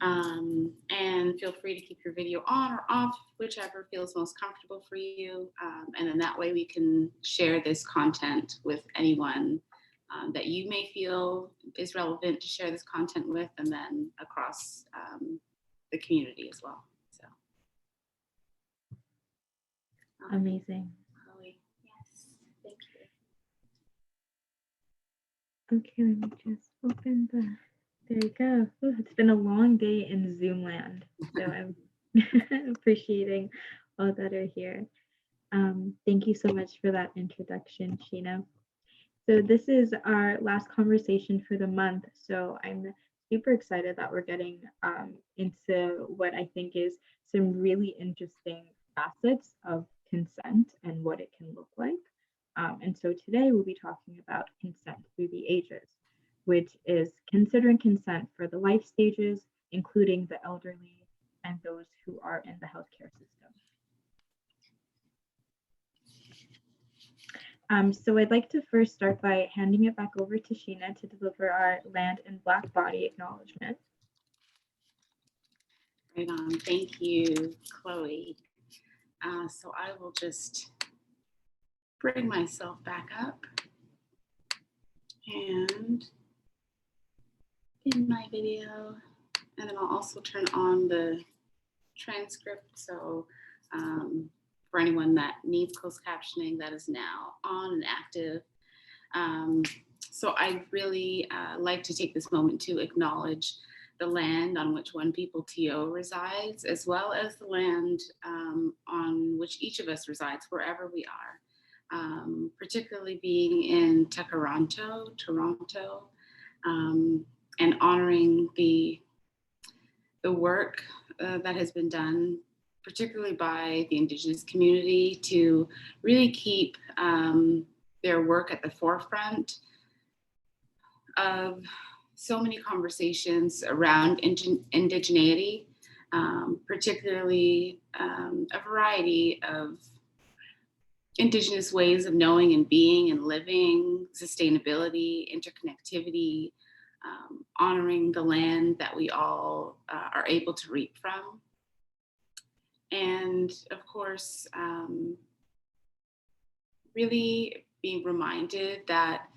And feel free to keep your video on or off, whichever feels most comfortable for you. And then that way we can share this content with anyone that you may feel is relevant to share this content with, and then across the community as well. So amazing. Chloe, yes, thank you. Okay, let me just open there you go. Ooh, it's been a long day in Zoom land, so I'm appreciating all that are here. Thank you so much for that introduction, Sheena. So this is our last conversation for the month. So I'm super excited that we're getting into what I think is some really interesting facets of consent and what it can look like. And so today we'll be talking about consent through the ages, which is considering consent for the life stages, including the elderly and those who are in the healthcare system. So I'd like to first start by handing it back over to Sheena to deliver our land and Black body acknowledgement. Right on. Thank you, Chloe. So I will just bring myself back up and in my video, and then I'll also turn on the transcript. So for anyone that needs closed captioning, that is now on and active. So I'd really like to take this moment to acknowledge the land on which OnePeopleTO resides, as well as the land on which each of us resides, wherever we are, particularly being in Toronto, and honoring the work that has been done, particularly by the Indigenous community, to really keep their work at the forefront of so many conversations around indigeneity, particularly a variety of Indigenous ways of knowing and being and living, sustainability, interconnectivity, honoring the land that we all are able to reap from. And of course, really being reminded that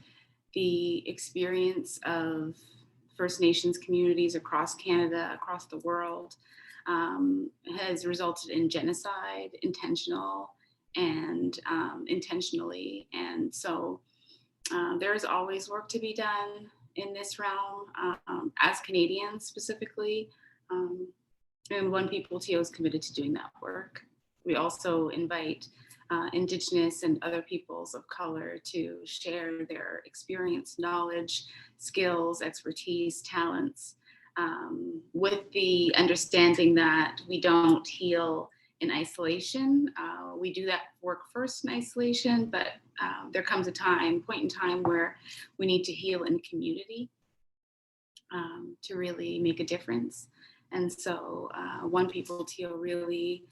the experience of First Nations communities across Canada, across the world, has resulted in genocide, intentional and intentionally. And so there is always work to be done in this realm, as Canadians specifically. And OnePeopleTO is committed to doing that work. We also invite Indigenous and other peoples of color to share their experience, knowledge, skills, expertise, talents, with the understanding that we don't heal in isolation. We do that work first in isolation, but there comes a point in time where we need to heal in community to really make a difference. And so OnePeopleTO really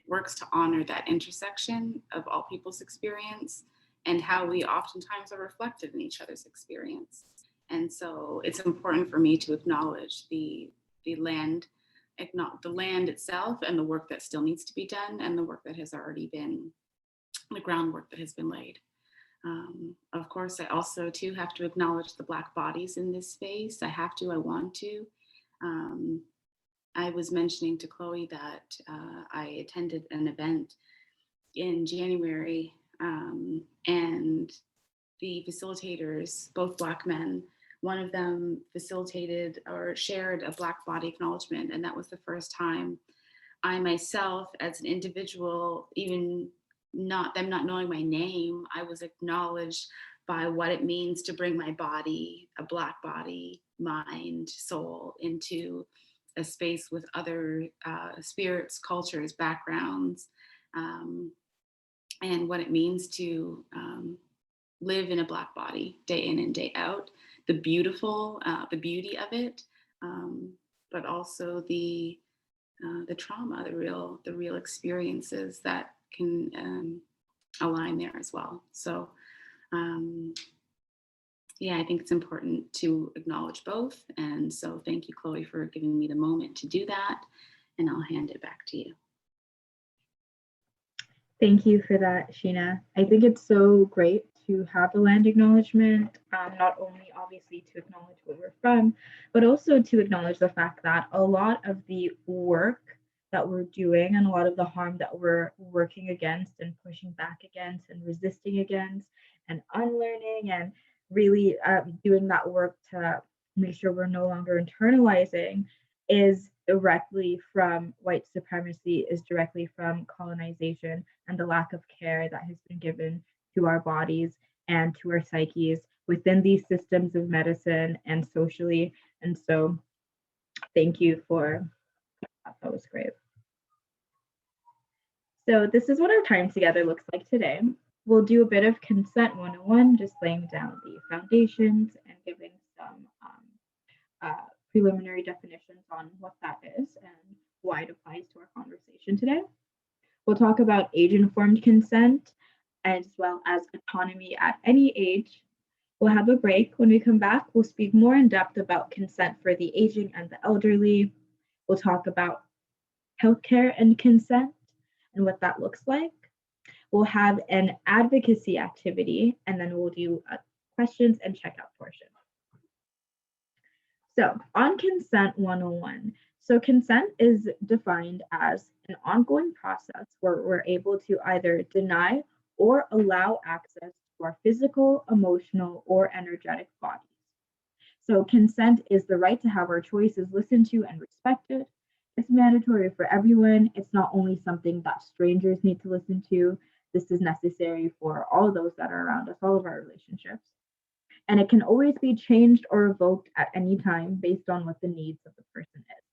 works to honor that intersection of all people's experience and how we oftentimes are reflected in each other's experience. And so it's important for me to acknowledge the land itself and the work that still needs to be done and the work that has already been, the groundwork that has been laid. Of course, I also too have to acknowledge the Black bodies in this space. I want to. I was mentioning to Chloe that I attended an event in January, and the facilitators, both Black men, one of them facilitated or shared a Black body acknowledgement, and that was the first time I myself, as an individual, even them not knowing my name, I was acknowledged by what it means to bring my body, a Black body, mind, soul, into a space with other spirits, cultures, backgrounds, and what it means to live in a Black body day in and day out. The beauty of it, but also the trauma, the real experiences that can align there as well. So Yeah, I think it's important to acknowledge both. And so thank you, Chloe, for giving me the moment to do that. And I'll hand it back to you. Thank you for that, Sheena. I think it's so great to have a land acknowledgement, not only obviously to acknowledge where we're from, but also to acknowledge the fact that a lot of the work that we're doing and a lot of the harm that we're working against and pushing back against and resisting against and unlearning and really doing that work to make sure we're no longer internalizing is directly from white supremacy, is directly from colonization and the lack of care that has been given to our bodies and to our psyches within these systems of medicine and socially. And so thank you for that. That was great. So this is what our time together looks like today. We'll do a bit of consent 101, just laying down the foundations and giving some preliminary definitions on what that is and why it applies to our conversation today. We'll talk about age-informed consent as well as autonomy at any age. We'll have a break. When we come back, we'll speak more in depth about consent for the aging and the elderly. We'll talk about healthcare and consent and what that looks like. We'll have an advocacy activity, and then we'll do a questions and checkout portion. So on consent 101, so consent is defined as an ongoing process where we're able to either deny or allow access to our physical, emotional, or energetic bodies. So consent is the right to have our choices listened to and respected. It's mandatory for everyone. It's not only something that strangers need to listen to. This is necessary for all of those that are around us, all of our relationships. And it can always be changed or revoked at any time based on what the needs of the person is.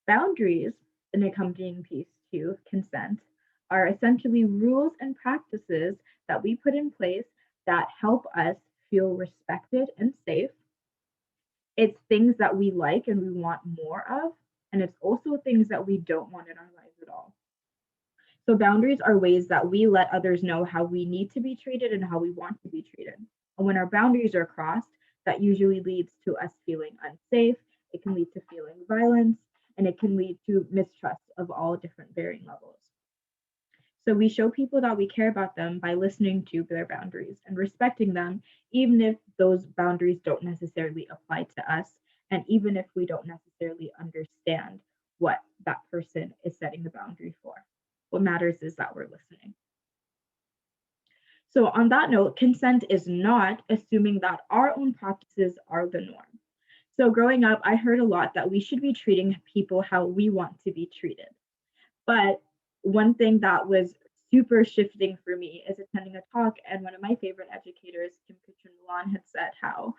Boundaries, an accompanying piece to consent, are essentially rules and practices that we put in place that help us feel respected and safe. It's things that we like and we want more of, and it's also things that we don't want in our lives at all. So boundaries are ways that we let others know how we need to be treated and how we want to be treated. And when our boundaries are crossed, that usually leads to us feeling unsafe. It can lead to feeling violence, and it can lead to mistrust of all different varying levels. So we show people that we care about them by listening to their boundaries and respecting them, even if those boundaries don't necessarily apply to us, and even if we don't necessarily understand what that person is setting the boundary for. What matters is that we're listening. So on that note, consent is not assuming that our own practices are the norm. So growing up, I heard a lot that we should be treating people how we want to be treated. But one thing that was super shifting for me is attending a talk, and one of my favorite educators, Kim Milan, had said how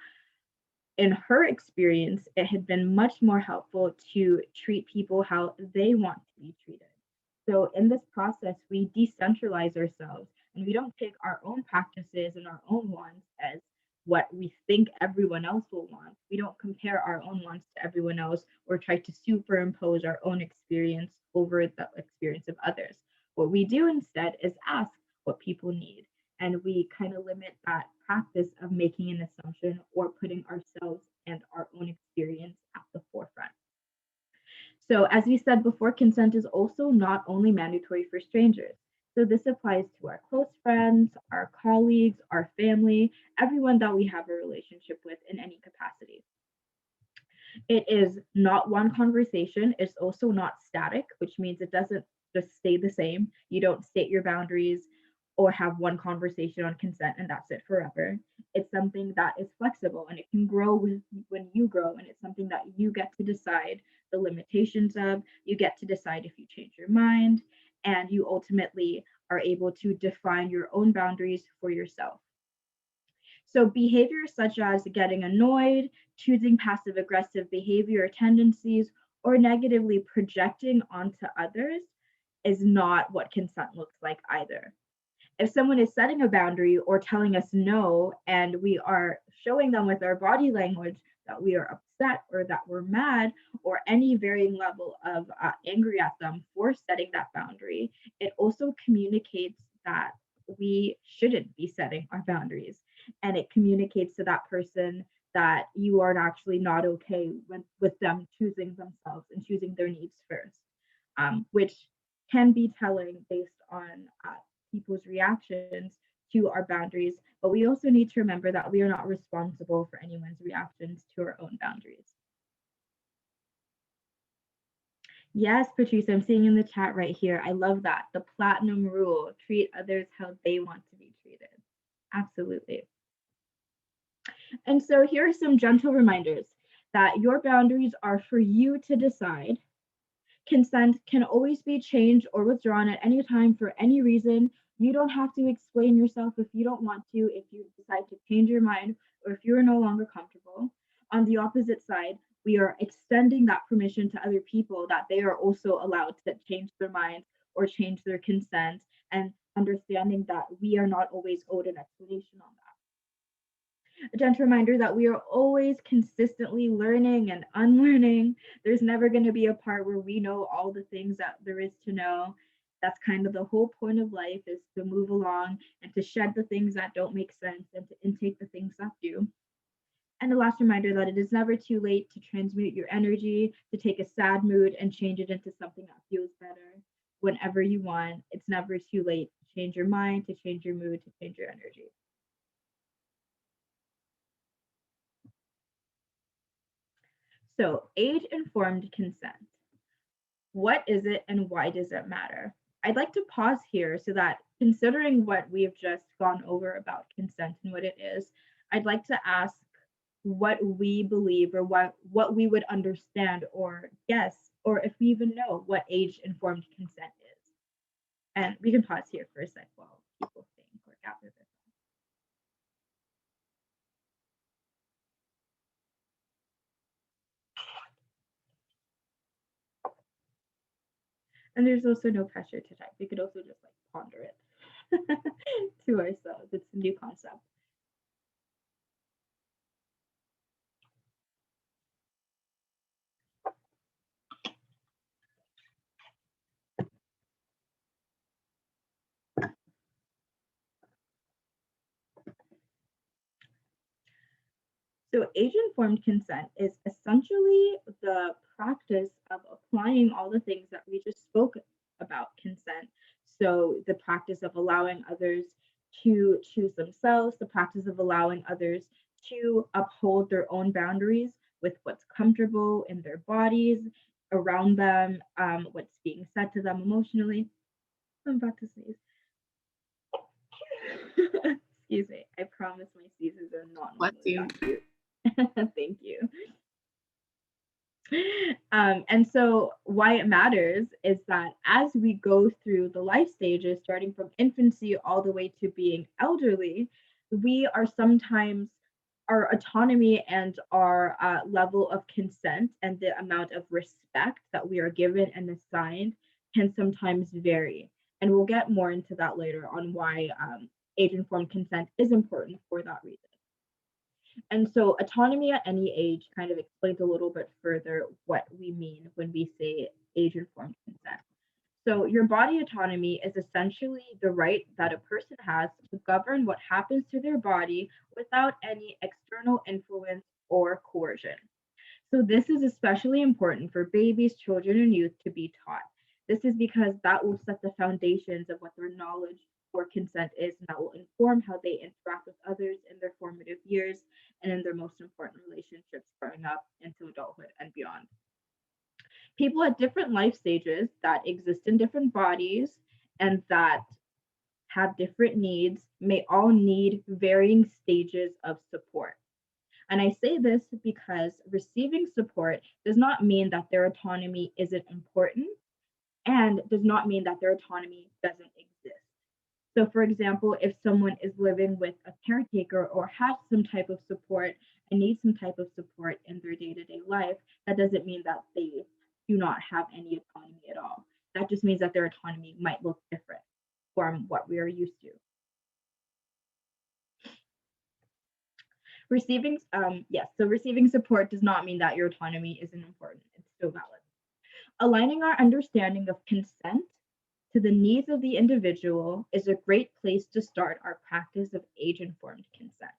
in her experience, it had been much more helpful to treat people how they want to be treated. So in this process, we decentralize ourselves and we don't take our own practices and our own wants as what we think everyone else will want. We don't compare our own wants to everyone else or try to superimpose our own experience over the experience of others. What we do instead is ask what people need. And we kind of limit that practice of making an assumption or putting ourselves and our own experience at the forefront. So as we said before, consent is also not only mandatory for strangers. So this applies to our close friends, our colleagues, our family, everyone that we have a relationship with in any capacity. It is not one conversation. It's also not static, which means it doesn't just stay the same. You don't state your boundaries or have one conversation on consent and that's it forever. It's something that is flexible and it can grow when you grow, and it's something that you get to decide the limitations of. You get to decide if you change your mind, and you ultimately are able to define your own boundaries for yourself. So behaviors such as getting annoyed, choosing passive aggressive behavior or tendencies, or negatively projecting onto others is not what consent looks like either. If someone is setting a boundary or telling us no, and we are showing them with our body language that we are upset or that we're mad or any varying level of angry at them for setting that boundary, it also communicates that we shouldn't be setting our boundaries. And it communicates to that person that you are actually not okay with them choosing themselves and choosing their needs first, which can be telling based on people's reactions to our boundaries. But we also need to remember that we are not responsible for anyone's reactions to our own boundaries. Yes, Patricia, I'm seeing in the chat right here. I love that. The platinum rule, treat others how they want to be treated. Absolutely. And so here are some gentle reminders that your boundaries are for you to decide. Consent can always be changed or withdrawn at any time for any reason. You don't have to explain yourself if you don't want to, if you decide to change your mind, or if you're no longer comfortable. On the opposite side, we are extending that permission to other people that they are also allowed to change their mind or change their consent, and understanding that we are not always owed an explanation on that. A gentle reminder that we are always consistently learning and unlearning. There's never going to be a part where we know all the things that there is to know. That's kind of the whole point of life, is to move along and to shed the things that don't make sense and to intake the things that do. And the last reminder that it is never too late to transmute your energy, to take a sad mood and change it into something that feels better whenever you want. It's never too late to change your mind, to change your mood, to change your energy. So, age-informed consent. What is it and why does it matter? I'd like to pause here so that, considering what we've just gone over about consent and what it is, I'd like to ask what we believe, or what we would understand or guess, or if we even know what age-informed consent is. And we can pause here for a sec while people think or gather this. And there's also no pressure to type. We could also just like ponder it to ourselves. It's a new concept. So, age-informed consent is essentially the practice of applying all the things that we just spoke about consent. So, the practice of allowing others to choose themselves, the practice of allowing others to uphold their own boundaries with what's comfortable in their bodies, around them, what's being said to them emotionally. I'm about to sneeze. Excuse me. I promise my sneezes are not normally that cute. Thank you. And so, why it matters is that as we go through the life stages, starting from infancy all the way to being elderly, we are sometimes, our autonomy and our level of consent and the amount of respect that we are given and assigned can sometimes vary. And we'll get more into that later on why age informed consent is important for that reason. And so autonomy at any age kind of explains a little bit further what we mean when we say age-informed consent. So your body autonomy is essentially the right that a person has to govern what happens to their body without any external influence or coercion. So this is especially important for babies, children, and youth to be taught. This is because that will set the foundations of what their knowledge or consent is, and that will inform how they interact with others in their formative years and in their most important relationships growing up into adulthood and beyond. People at different life stages that exist in different bodies and that have different needs may all need varying stages of support. And I say this because receiving support does not mean that their autonomy isn't important, and does not mean that their autonomy doesn't exist. So, for example, if someone is living with a caretaker or has some type of support and needs some type of support in their day to day life, that doesn't mean that they do not have any autonomy at all. That just means that their autonomy might look different from what we are used to. Receiving support does not mean that your autonomy isn't important. It's still valid. Aligning our understanding of consent to the needs of the individual is a great place to start our practice of age-informed consent.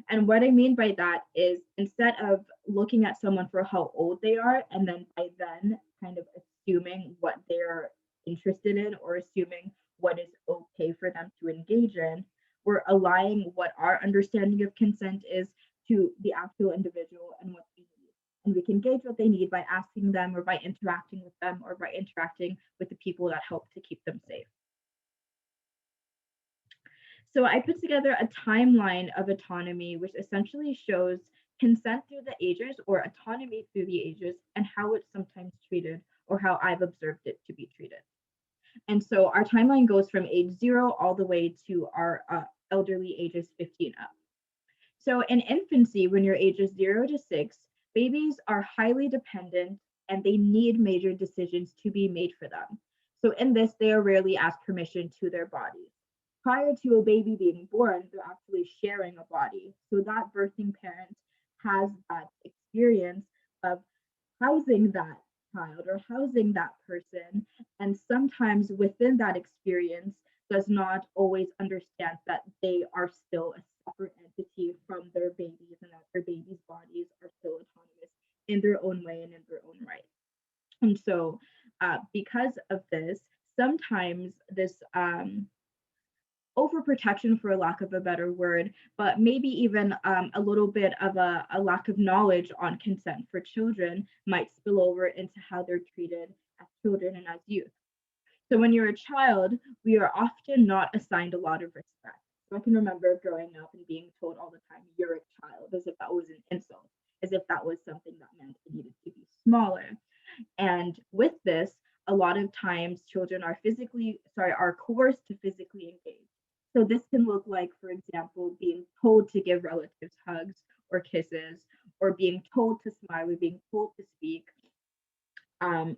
And what I mean by that is instead of looking at someone for how old they are and then by then kind of assuming what they're interested in or assuming what is okay for them to engage in, we're aligning what our understanding of consent is to the actual individual and what they need. And we can gauge what they need by asking them or by interacting with them or by interacting with the people that help to keep them safe. So I put together a timeline of autonomy, which essentially shows consent through the ages or autonomy through the ages and how it's sometimes treated or how I've observed it to be treated. And so our timeline goes from age 0 all the way to our elderly ages 15 up. So in infancy, when you're ages 0 to 6, babies are highly dependent and they need major decisions to be made for them. So in this, they are rarely asked permission to their bodies. Prior to a baby being born, they're actually sharing a body. So that birthing parent has that experience of housing that child or housing that person. And sometimes within that experience, does not always understand that they are still a separate entity from their babies and that their babies' bodies are still autonomous in their own way and in their own right. And so, because of this, sometimes this overprotection, for a lack of a better word, but maybe even a little bit of a lack of knowledge on consent for children might spill over into how they're treated as children and as youth. So when you're a child, we are often not assigned a lot of respect. So I can remember growing up and being told all the time, you're a child, as if that was an insult, as if that was something that meant it needed to be smaller. And with this, a lot of times children are coerced to physically engage. So this can look like, for example, being told to give relatives hugs or kisses, or being told to smile, or being told to speak,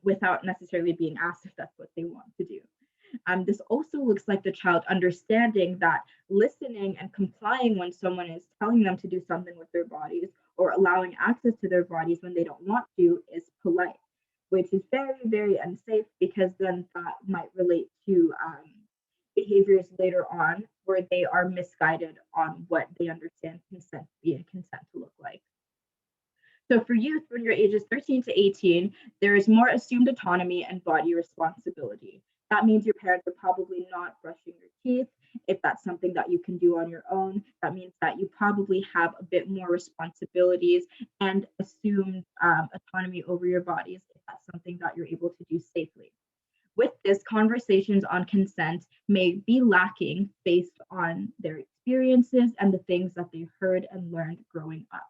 without necessarily being asked if that's what they want to do. This also looks like the child understanding that listening and complying when someone is telling them to do something with their bodies or allowing access to their bodies when they don't want to is polite, which is very, very unsafe because then that might relate to behaviors later on where they are misguided on what they understand consent to be and consent to look like. So for youth, when you're ages 13 to 18, there is more assumed autonomy and body responsibility. That means your parents are probably not brushing your teeth. If that's something that you can do on your own, that means that you probably have a bit more responsibilities and assumed autonomy over your bodies if that's something that you're able to do safely. With this, conversations on consent may be lacking based on their experiences and the things that they heard and learned growing up.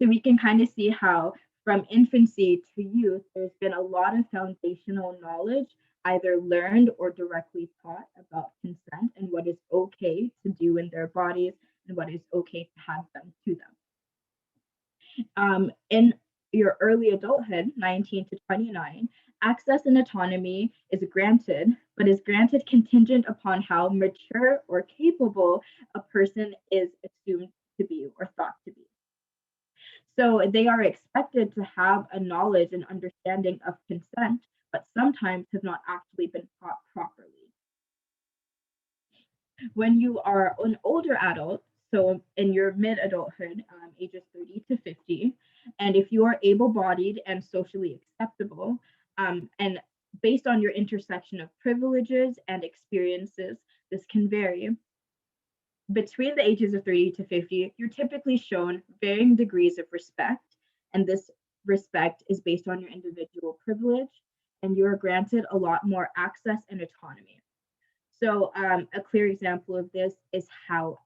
So we can kind of see how from infancy to youth, there's been a lot of foundational knowledge, either learned or directly taught about consent and what is okay to do in their bodies and what is okay to have them to them. In your early adulthood, 19 to 29, access and autonomy is granted, but is granted contingent upon how mature or capable a person is assumed to be or thought to be. So they are expected to have a knowledge and understanding of consent, but sometimes have not actually been taught properly. When you are an older adult, so in your mid adulthood, ages 30 to 50, and if you are able bodied and socially acceptable, and based on your intersection of privileges and experiences, this can vary. Between the ages of 30 to 50, you're typically shown varying degrees of respect, and this respect is based on your individual privilege, and you are granted a lot more access and autonomy. So a clear example of this is how,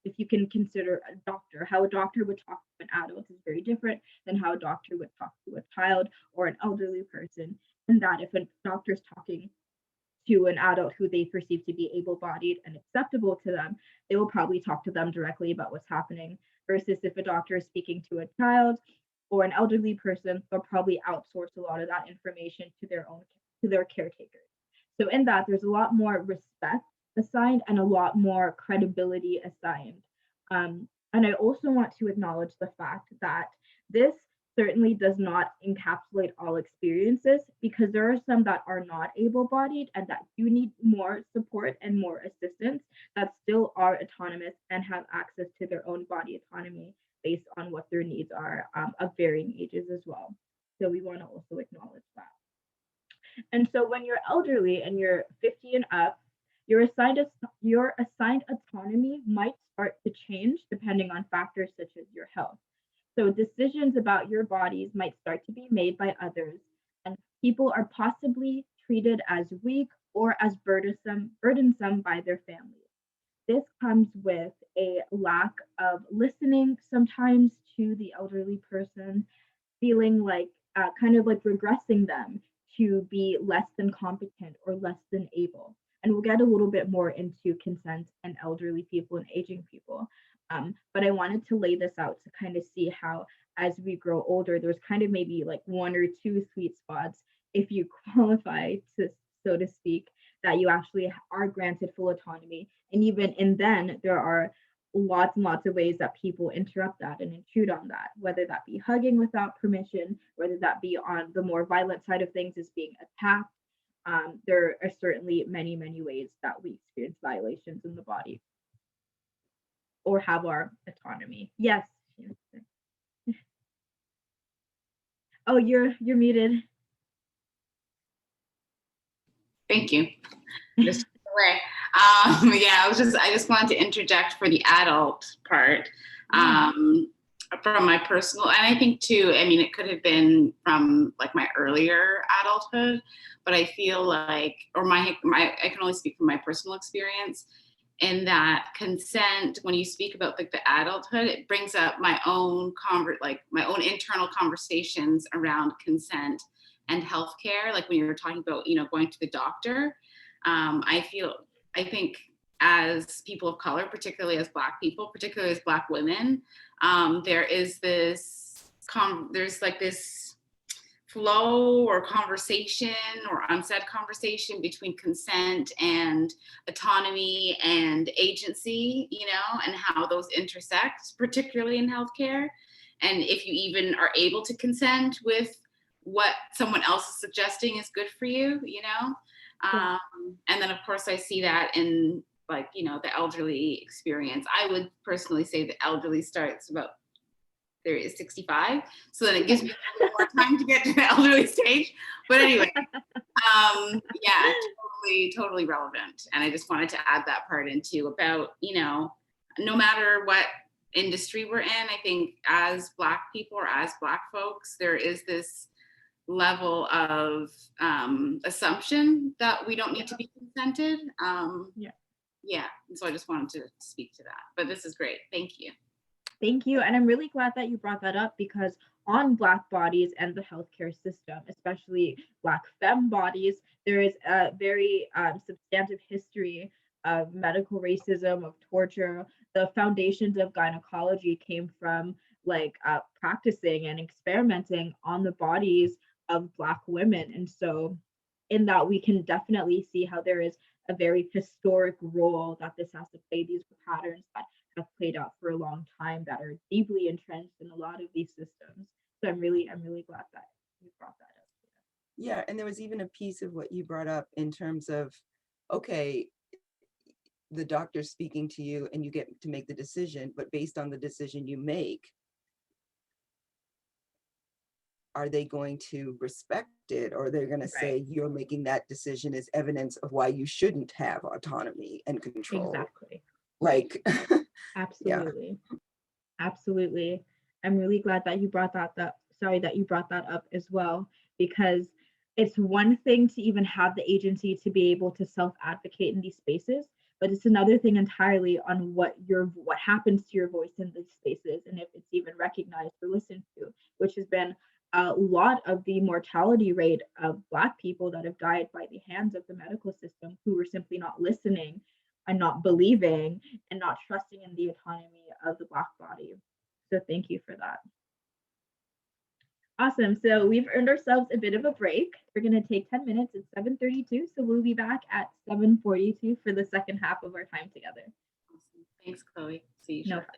if you can consider a doctor, how a doctor would talk to an adult is very different than how a doctor would talk to a child or an elderly person. And that if a doctor is talking to an adult who they perceive to be able-bodied and acceptable to them, they will probably talk to them directly about what's happening, versus if a doctor is speaking to a child or an elderly person, they'll probably outsource a lot of that information to their caretakers. So in that, there's a lot more respect assigned and a lot more credibility assigned. And I also want to acknowledge the fact that this certainly does not encapsulate all experiences, because there are some that are not able-bodied and that do need more support and more assistance, that still are autonomous and have access to their own body autonomy based on what their needs are, of varying ages as well. So we want to also acknowledge that. And so when you're elderly and you're 50 and up, your assigned autonomy might start to change depending on factors such as your health. So decisions about your bodies might start to be made by others, and people are possibly treated as weak or as burdensome by their families. This comes with a lack of listening sometimes to the elderly person, feeling like kind of like regressing them to be less than competent or less than able. And we'll get a little bit more into consent and elderly people and aging people. But I wanted to lay this out to kind of see how, as we grow older, there's kind of maybe like one or two sweet spots, if you qualify to, so to speak, that you actually are granted full autonomy. And even in then, there are lots and lots of ways that people interrupt that and intrude on that, whether that be hugging without permission, whether that be on the more violent side of things as being attacked. There are certainly many, many ways that we experience violations in the body or have our autonomy. Yes. Oh, you're muted. Thank you. Just away. Yeah, I just wanted to interject for the adult part. From my personal, and I think too, I mean, it could have been from like my earlier adulthood, but I feel like, or I can only speak from my personal experience, in that consent, when you speak about like the adulthood, it brings up my own my own internal conversations around consent and healthcare. Like when you were talking about, going to the doctor, I think as people of color, particularly as Black people, particularly as Black women, there is there's like this flow or conversation or unsaid conversation between consent and autonomy and agency, and how those intersect, particularly in healthcare. And if you even are able to consent with what someone else is suggesting is good for you, and then of course I see that in the elderly experience. I would personally say the elderly starts about 65, so then it gives me a little more time to get to the elderly stage. But anyway, yeah, totally relevant. And I just wanted to add that part into about, no matter what industry we're in, I think as Black people or as Black folks, there is this level of assumption that we don't need to be consented. Yeah, and so I just wanted to speak to that. But this is great. Thank you. Thank you. And I'm really glad that you brought that up, because on Black bodies and the healthcare system, especially Black femme bodies, there is a very substantive history of medical racism, of torture. The foundations of gynecology came from practicing and experimenting on the bodies of Black women. And so in that, we can definitely see how there is a very historic role that this has to play, these patterns that have played out for a long time that are deeply entrenched in a lot of these systems. So I'm really glad that you brought that up. Yeah, and there was even a piece of what you brought up in terms of, okay, the doctor's speaking to you and you get to make the decision, but based on the decision you make, are they going to respect it, or they're going to say you're making that decision as evidence of why you shouldn't have autonomy and control? Exactly. Absolutely. Yeah. Absolutely. I'm really glad that you brought that up as well, because it's one thing to even have the agency to be able to self-advocate in these spaces, but it's another thing entirely on what happens to your voice in these spaces, and if it's even recognized or listened to, which has been a lot of the mortality rate of Black people that have died by the hands of the medical system, who were simply not listening and not believing and not trusting in the autonomy of the Black body. So thank you for that. Awesome. So we've earned ourselves a bit of a break. We're going to take 10 minutes. It's 7:32. So we'll be back at 7:42 for the second half of our time together. Awesome. Thanks, Chloe. See you shortly.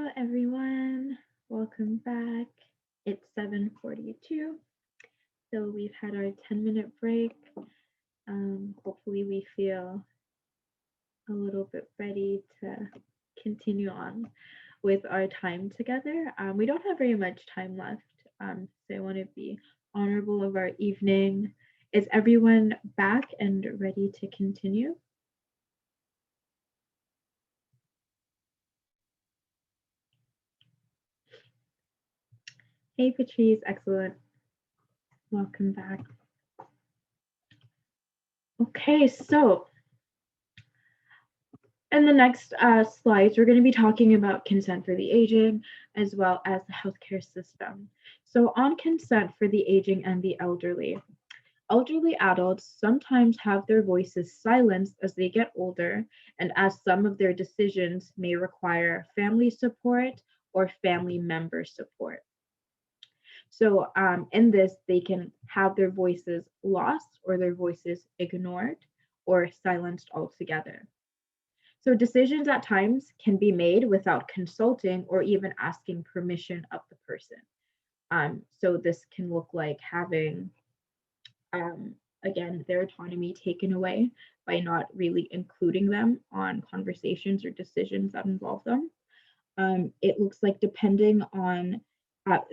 Hello, everyone. Welcome back. It's 7:42, so we've had our 10-minute break. Hopefully, we feel a little bit ready to continue on with our time together. We don't have very much time left, so I want to be honorable of our evening. Is everyone back and ready to continue? Hey, Patrice, excellent. Welcome back. Okay, so in the next slides, we're going to be talking about consent for the aging as well as the healthcare system. So on consent for the aging and the elderly adults sometimes have their voices silenced as they get older and as some of their decisions may require family support or family member support. So in this, they can have their voices lost or their voices ignored or silenced altogether. So decisions at times can be made without consulting or even asking permission of the person. So this can look like having, again, their autonomy taken away by not really including them on conversations or decisions that involve them. It looks like depending on,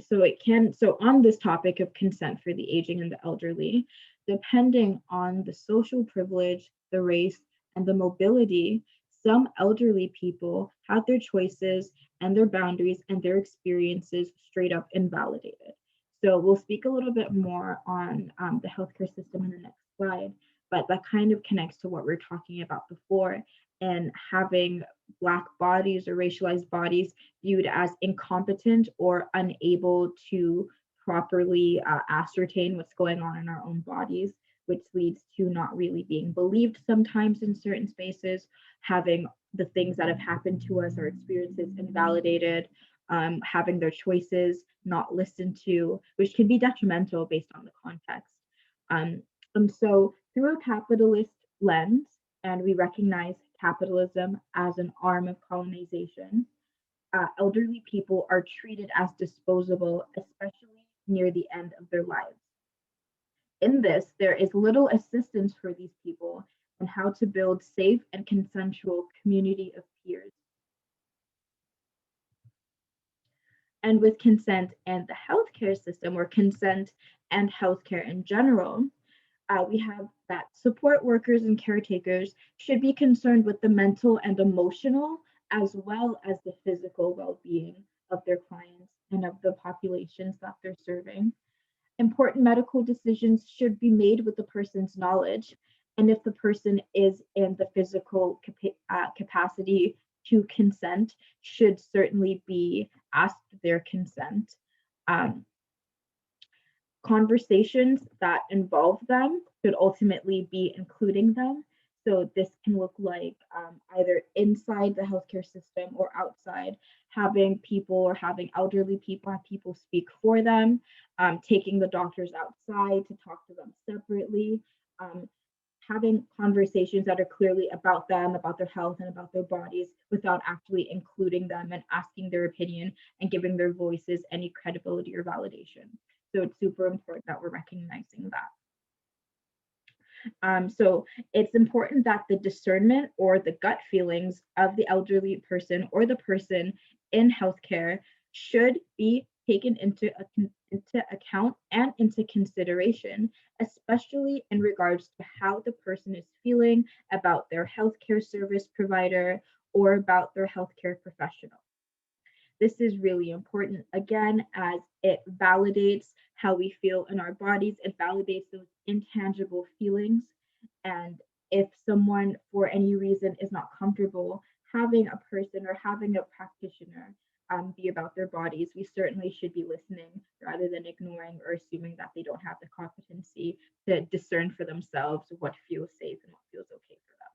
so on this topic of consent for the aging and the elderly, depending on the social privilege, the race, and the mobility, some elderly people have their choices and their boundaries and their experiences straight up invalidated. So we'll speak a little bit more on the healthcare system in the next slide, but that kind of connects to what we we're talking about before, and having Black bodies or racialized bodies viewed as incompetent or unable to properly ascertain what's going on in our own bodies, which leads to not really being believed sometimes in certain spaces, having the things that have happened to us, our experiences invalidated, having their choices not listened to, which can be detrimental based on the context. So through a capitalist lens, and we recognize capitalism as an arm of colonization, elderly people are treated as disposable, especially near the end of their lives. In this, there is little assistance for these people in how to build safe and consensual community of peers. And with consent and the healthcare system, or consent and healthcare in general, we have that support workers and caretakers should be concerned with the mental and emotional as well as the physical well-being of their clients and of the populations that they're serving. Important medical decisions should be made with the person's knowledge, and if the person is in the physical capacity to consent, should certainly be asked their consent. Conversations that involve them should ultimately be including them. So this can look like either inside the healthcare system or outside, having people or having elderly people have people speak for them, taking the doctors outside to talk to them separately, having conversations that are clearly about them, about their health and about their bodies without actually including them and asking their opinion and giving their voices any credibility or validation. So it's super important that we're recognizing that. So it's important that the discernment or the gut feelings of the elderly person or the person in healthcare should be taken into account and into consideration, especially in regards to how the person is feeling about their healthcare service provider or about their healthcare professional. This is really important, again, as it validates how we feel in our bodies. It validates those intangible feelings. And if someone, for any reason, is not comfortable having a person or having a practitioner be about their bodies, we certainly should be listening rather than ignoring or assuming that they don't have the competency to discern for themselves what feels safe and what feels okay for them.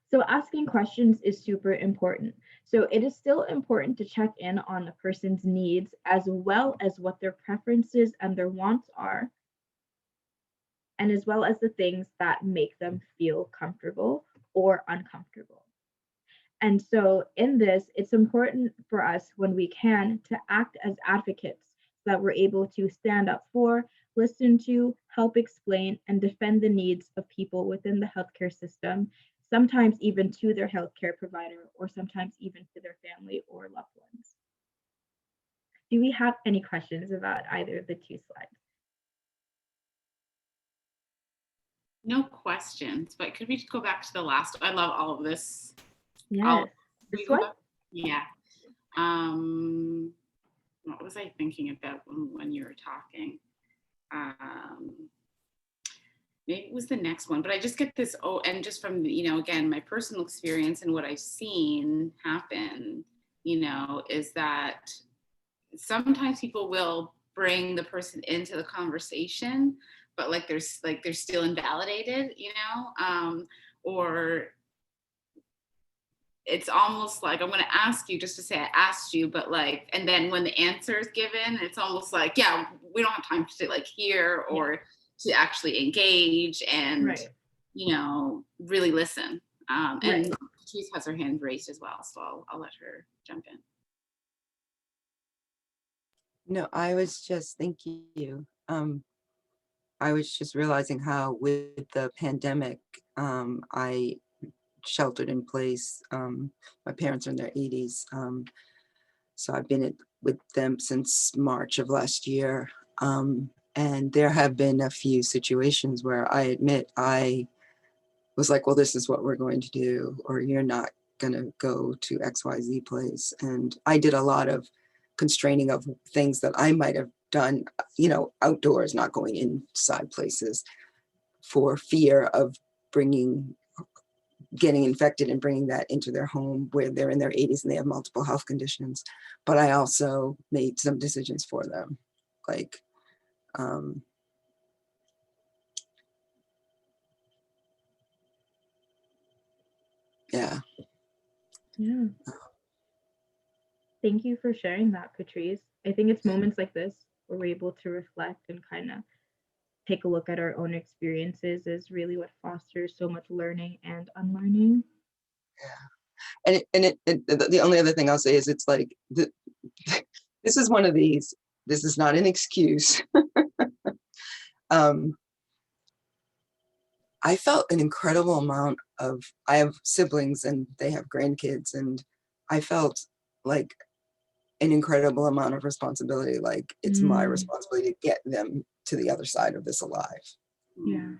So asking questions is super important. So it is still important to check in on the person's needs as well as what their preferences and their wants are, and as well as the things that make them feel comfortable or uncomfortable. And so in this, it's important for us when we can to act as advocates so that we're able to stand up for, listen to, help explain, and defend the needs of people within the healthcare system, sometimes even to their healthcare provider, or sometimes even to their family or loved ones. Do we have any questions about either of the two slides? No questions, but could we just go back to the last? I love all of this. Yes. We This go one? back? Yeah. What was I thinking about when you were talking? Maybe it was the next one, but I just get this, and just from, again, my personal experience and what I've seen happen, is that sometimes people will bring the person into the conversation, but they're still invalidated, or it's almost like I'm going to ask you just to say I asked you, but and then when the answer is given, it's almost like, yeah, we don't have time to hear or to actually engage and, Right. really listen. And Right. Patrice has her hand raised as well, so I'll let her jump in. No, I was just thank you. I was just realizing how with the pandemic, I sheltered in place. My parents are in their 80s. So I've been with them since March of last year. And there have been a few situations where I admit I was like, well, this is what we're going to do, or you're not going to go to XYZ place. And I did a lot of constraining of things that I might have done, outdoors, not going inside places for fear of getting infected and bringing that into their home where they're in their 80s and they have multiple health conditions. But I also made some decisions for them, yeah. Thank you for sharing that, Patrice. I think it's moments like this where we're able to reflect and kind of take a look at our own experiences is really what fosters so much learning and unlearning. Yeah. The only other thing I'll say is it's like, this is one of these, this is not an excuse. I felt an incredible amount I have siblings and they have grandkids, and I felt like an incredible amount of responsibility. Like it's my responsibility to get them to the other side of this alive. Yeah.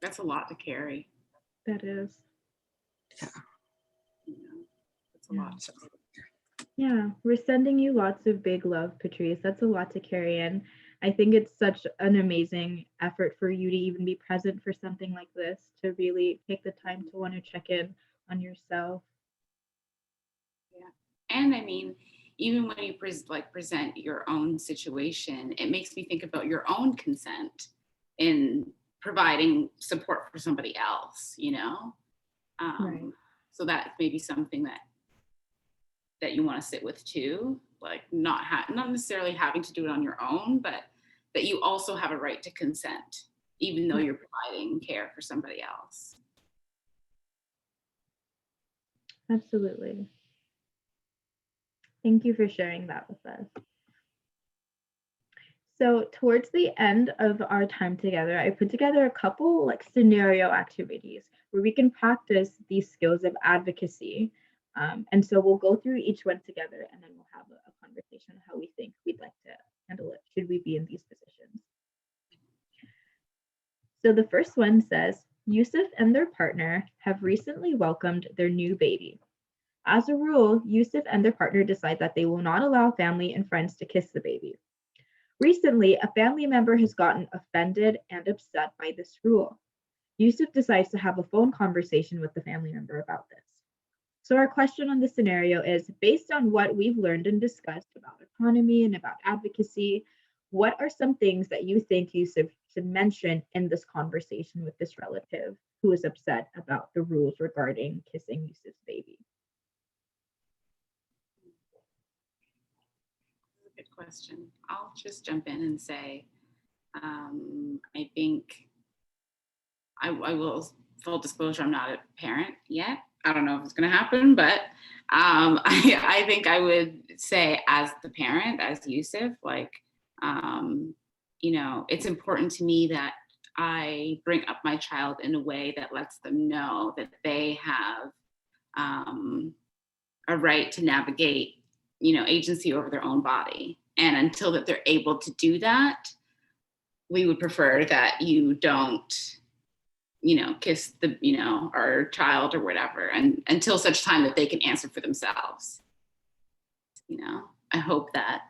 That's a lot to carry. That is. Yeah. That's a lot. Yeah, we're sending you lots of big love, Patrice. That's a lot to carry in. I think it's such an amazing effort for you to even be present for something like this, to really take the time to want to check in on yourself. Yeah. And I mean, even when you present your own situation, it makes me think about your own consent in providing support for somebody else, Right. So that may be something that you want to sit with too, not necessarily having to do it on your own, but that you also have a right to consent, even though you're providing care for somebody else. Absolutely. Thank you for sharing that with us. So towards the end of our time together, I put together a couple scenario activities where we can practice these skills of advocacy. And so we'll go through each one together, and then we'll have a conversation on how we think we'd like to handle it should we be in these positions. So the first one says, Yusuf and their partner have recently welcomed their new baby. As a rule, Yusuf and their partner decide that they will not allow family and friends to kiss the baby. Recently, a family member has gotten offended and upset by this rule. Yusuf decides to have a phone conversation with the family member about this. So our question on this scenario is, based on what we've learned and discussed about autonomy and about advocacy, what are some things that you think Yusuf should mention in this conversation with this relative who is upset about the rules regarding kissing Yusuf's baby? Good question. I'll just jump in and say, I think I will, full disclosure, I'm not a parent yet. I don't know if it's going to happen, but I think I would say, as the parent, as Yusuf, like, it's important to me that I bring up my child in a way that lets them know that they have a right to navigate, agency over their own body. And until that they're able to do that, we would prefer that you don't, kiss our child or whatever, and until such time that they can answer for themselves. I hope that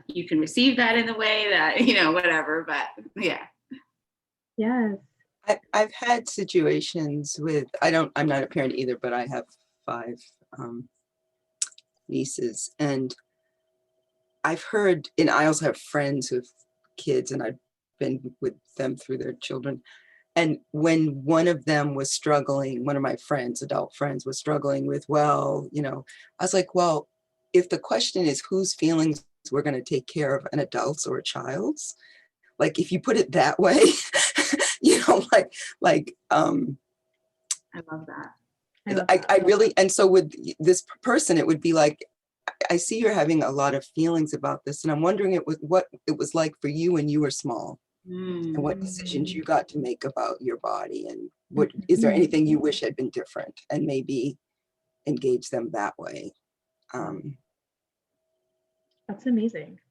you can receive that in the way that, whatever, but yeah. Yes. I've had situations with, I'm not a parent either, but I have 5 nieces, and I've heard, and I also have friends with kids, and I've been with them through their children. And when one of them was struggling, one of my friends, adult friends, was struggling with, I was like, well, if the question is whose feelings we're going to take care of, an adult's or a child's, like, if you put it that way, I love that. I really, and so with this person, it would be like, I see you're having a lot of feelings about this, and I'm wondering what it was like for you when you were small. And what decisions you got to make about your body, and what is there anything you wish had been different, and maybe engage them that way. That's amazing.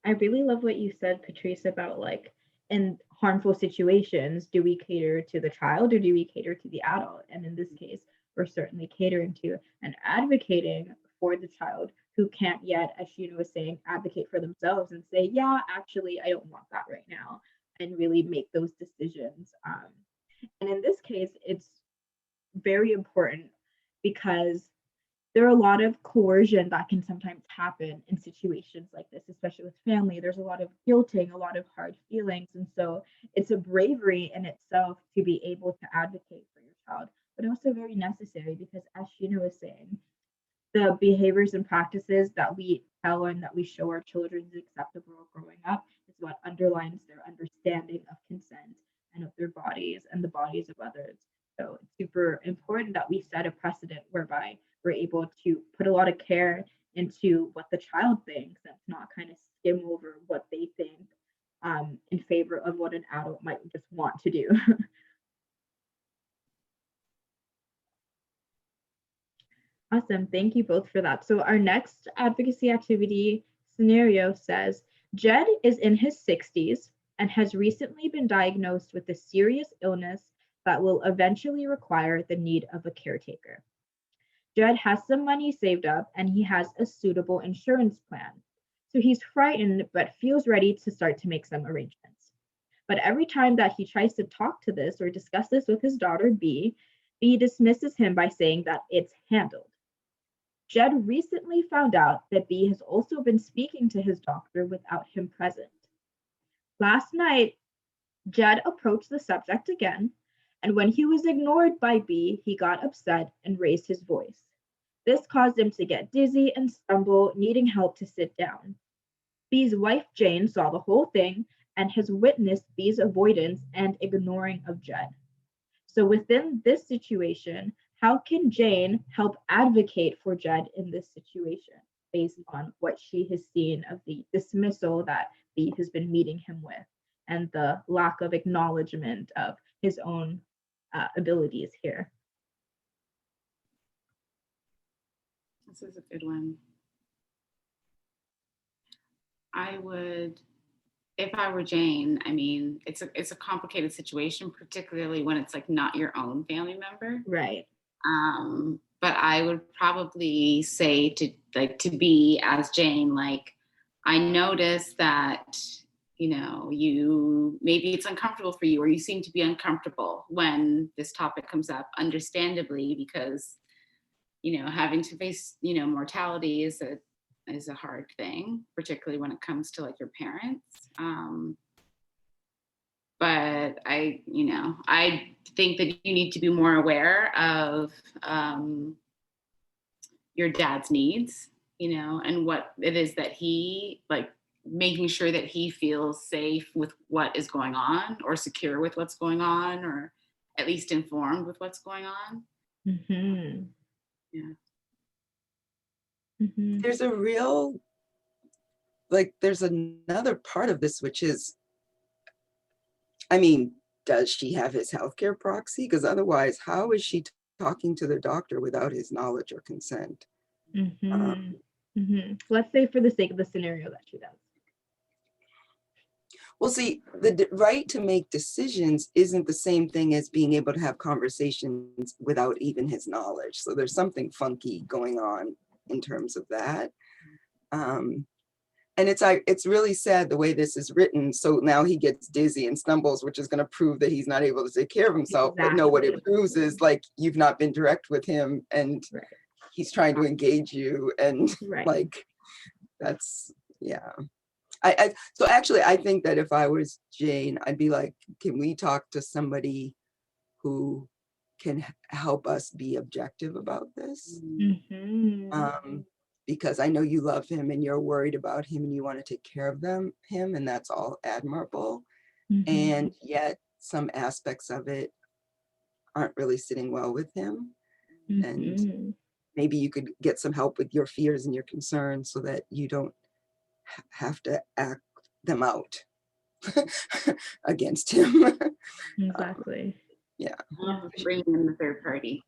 I really love what you said, Patrice, about like, in harmful situations, do we cater to the child or do we cater to the adult? And in this case, we're certainly catering to and advocating for the child who can't yet, as Sheena was saying, advocate for themselves and say, yeah, actually, I don't want that right now, and really make those decisions. And in this case, it's very important because there are a lot of coercion that can sometimes happen in situations like this, especially with family. There's a lot of guilting, a lot of hard feelings. And so it's a bravery in itself to be able to advocate for your child, but also very necessary because, as Sheena was saying, the behaviors and practices that we tell and that we show our children is acceptable growing up is what underlines their understanding of consent and of their bodies and the bodies of others. So it's super important that we set a precedent whereby we're able to put a lot of care into what the child thinks and not kind of skim over what they think in favor of what an adult might just want to do. Awesome. Thank you both for that. So our next advocacy activity scenario says, Jed is in his 60s and has recently been diagnosed with a serious illness that will eventually require the need of a caretaker. Jed has some money saved up and he has a suitable insurance plan. So he's frightened but feels ready to start to make some arrangements. But every time that he tries to talk to this or discuss this with his daughter, B dismisses him by saying that it's handled. Jed recently found out that B has also been speaking to his doctor without him present. Last night, Jed approached the subject again, and when he was ignored by B, he got upset and raised his voice. This caused him to get dizzy and stumble, needing help to sit down. B's wife, Jane, saw the whole thing and has witnessed B's avoidance and ignoring of Jed. So within this situation, how can Jane help advocate for Jed in this situation based on what she has seen of the dismissal that B has been meeting him with and the lack of acknowledgement of his own abilities here? This is a good one. I would, if I were Jane, I mean, it's a complicated situation, particularly when it's like not your own family member. Right. But I would probably say to be as Jane, like, I noticed that, maybe it's uncomfortable for you, or you seem to be uncomfortable when this topic comes up, understandably, because, having to face, mortality is a hard thing, particularly when it comes to like your parents. But I think that you need to be more aware of your dad's needs, and what it is that he, like, making sure that he feels safe with what is going on, or secure with what's going on, or at least informed with what's going on. Mm-hmm. Yeah. Mm-hmm. There's a real, there's another part of this, which is, I mean, does she have his healthcare proxy? Because otherwise, how is she talking to the doctor without his knowledge or consent? Mm-hmm. Mm-hmm. Let's say for the sake of the scenario that she does. Well, see, the right to make decisions isn't the same thing as being able to have conversations without even his knowledge. So there's something funky going on in terms of that. And it's really sad the way this is written. So now he gets dizzy and stumbles, which is going to prove that he's not able to take care of himself. But no, what it proves is like you've not been direct with him, and Right. he's trying to engage you, and Right. like that's yeah. So actually, I think that if I was Jane, I'd be like, can we talk to somebody who can help us be objective about this? Mm-hmm. Because I know you love him and you're worried about him and you want to take care of him, and that's all admirable. Mm-hmm. And yet some aspects of it aren't really sitting well with him. Mm-hmm. And maybe you could get some help with your fears and your concerns so that you don't have to act them out against him. Exactly. Yeah. Bringing in the third party.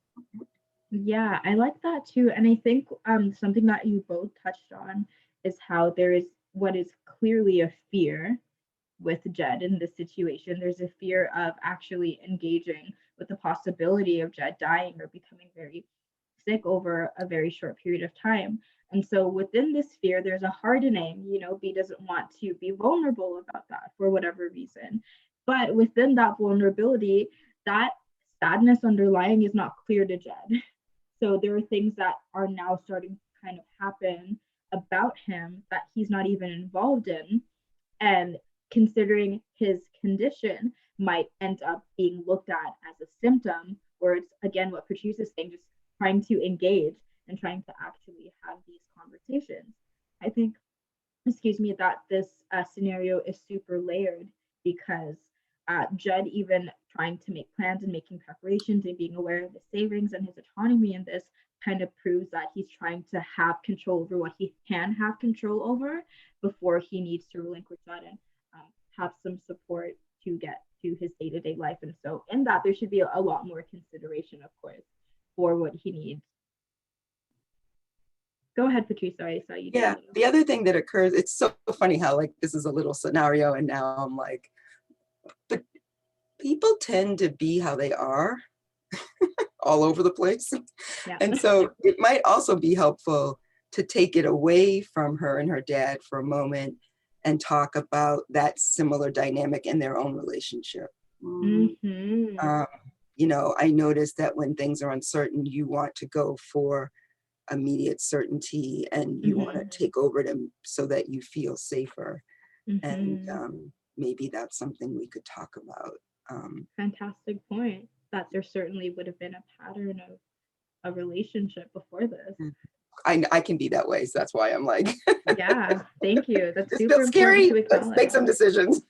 Yeah, I like that too. And I think something that you both touched on is how there is what is clearly a fear with Jed in this situation. There's a fear of actually engaging with the possibility of Jed dying or becoming very sick over a very short period of time. And so within this fear, there's a hardening. B doesn't want to be vulnerable about that for whatever reason. But within that vulnerability, that sadness underlying is not clear to Jed. So there are things that are now starting to kind of happen about him that he's not even involved in. And considering his condition might end up being looked at as a symptom, or it's again what Patrice is saying, just trying to engage and trying to actually have these conversations. I think, that this scenario is super layered because Judd, even trying to make plans and making preparations and being aware of the savings and his autonomy in this, kind of proves that he's trying to have control over what he can have control over before he needs to relinquish that and have some support to get to his day-to-day life. And so in that, there should be a lot more consideration, of course, for what he needs. Go ahead, Patrice. Sorry, I saw you. Yeah, the other thing that occurs, it's so funny how like this is a little scenario and now I'm like, but people tend to be how they are all over the place. Yeah. And so it might also be helpful to take it away from her and her dad for a moment and talk about that similar dynamic in their own relationship. Mm-hmm. I noticed that when things are uncertain, you want to go for immediate certainty and you want to take over them so that you feel safer. And maybe that's something we could talk about. Fantastic point. That there certainly would have been a pattern of a relationship before this. I can be that way, so that's why I'm like, yeah, thank you. That's super feels scary. important to acknowledge. Let's make some decisions.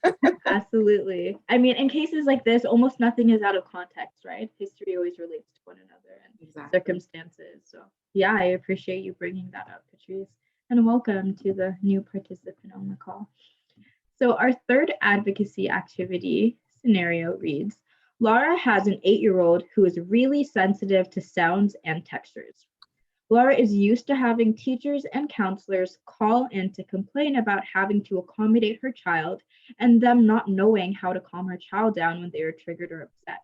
Absolutely. I mean, in cases like this, almost nothing is out of context, right? History always relates to one another and circumstances. So yeah, I appreciate you bringing that up, Patrice. And welcome to the new participant on the call. So our third advocacy activity scenario reads, Laura has an 8-year-old who is really sensitive to sounds and textures. Laura is used to having teachers and counselors call in to complain about having to accommodate her child and them not knowing how to calm her child down when they are triggered or upset.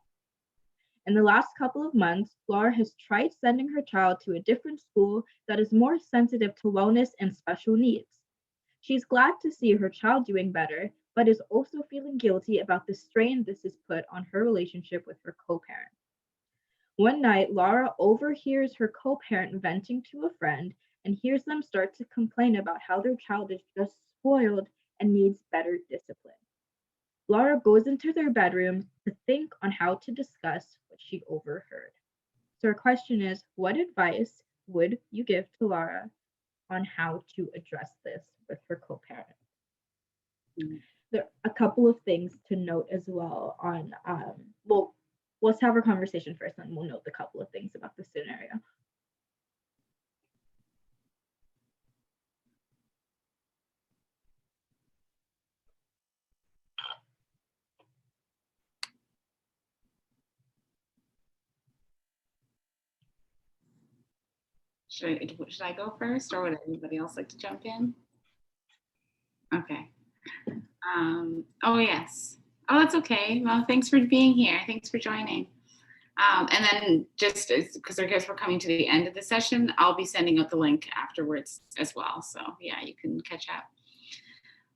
In the last couple of months, Laura has tried sending her child to a different school that is more sensitive to wellness and special needs. She's glad to see her child doing better, but is also feeling guilty about the strain this has put on her relationship with her co-parent. One night, Laura overhears her co-parent venting to a friend and hears them start to complain about how their child is just spoiled and needs better discipline. Laura goes into their bedroom to think on how to discuss what she overheard. So her question is, what advice would you give to Laura on how to address this with her co-parent? There are a couple of things to note as well on, let's have our conversation first, and we'll note a couple of things about the scenario. Should I go first, or would anybody else like to jump in? Okay. Oh, yes. Oh, that's okay. Well, thanks for being here. Thanks for joining. And then just because I guess we're coming to the end of the session, I'll be sending out the link afterwards as well. So yeah, you can catch up.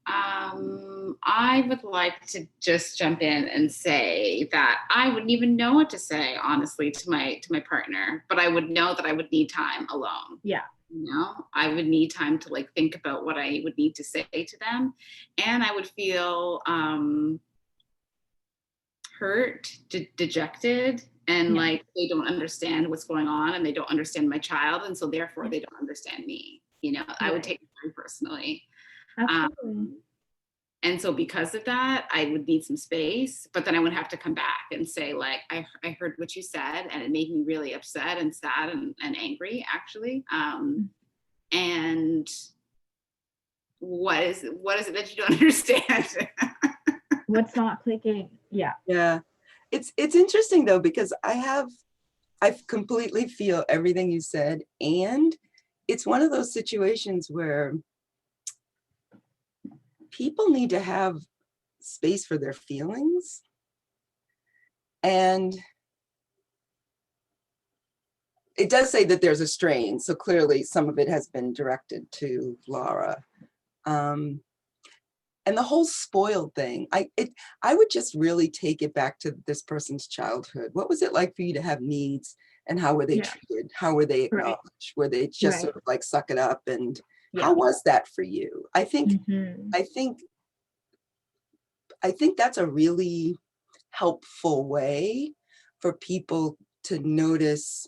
I would like to just jump in and say that I wouldn't even know what to say, honestly, to my partner, but I would know that I would need time alone. Yeah. You know, I would need time to like think about what I would need to say to them, and I would feel hurt, dejected, and like they don't understand what's going on, and they don't understand my child, and so therefore they don't understand me. You know, I would take it very personally. Absolutely. And so because of that, I would need some space, but then I would have to come back and say, like, I heard what you said, and it made me really upset and sad and angry, actually. And what is it that you don't understand? What's not clicking? Yeah. Yeah. It's interesting though, because I completely feel everything you said. And it's one of those situations where people need to have space for their feelings. And it does say that there's a strain. So clearly some of it has been directed to Laura. And the whole spoiled thing, I would just really take it back to this person's childhood. What was it like for you to have needs, and how were they treated? How were they acknowledged? Right. Were they just sort of like suck it up? And how was that for you? I think that's a really helpful way for people to notice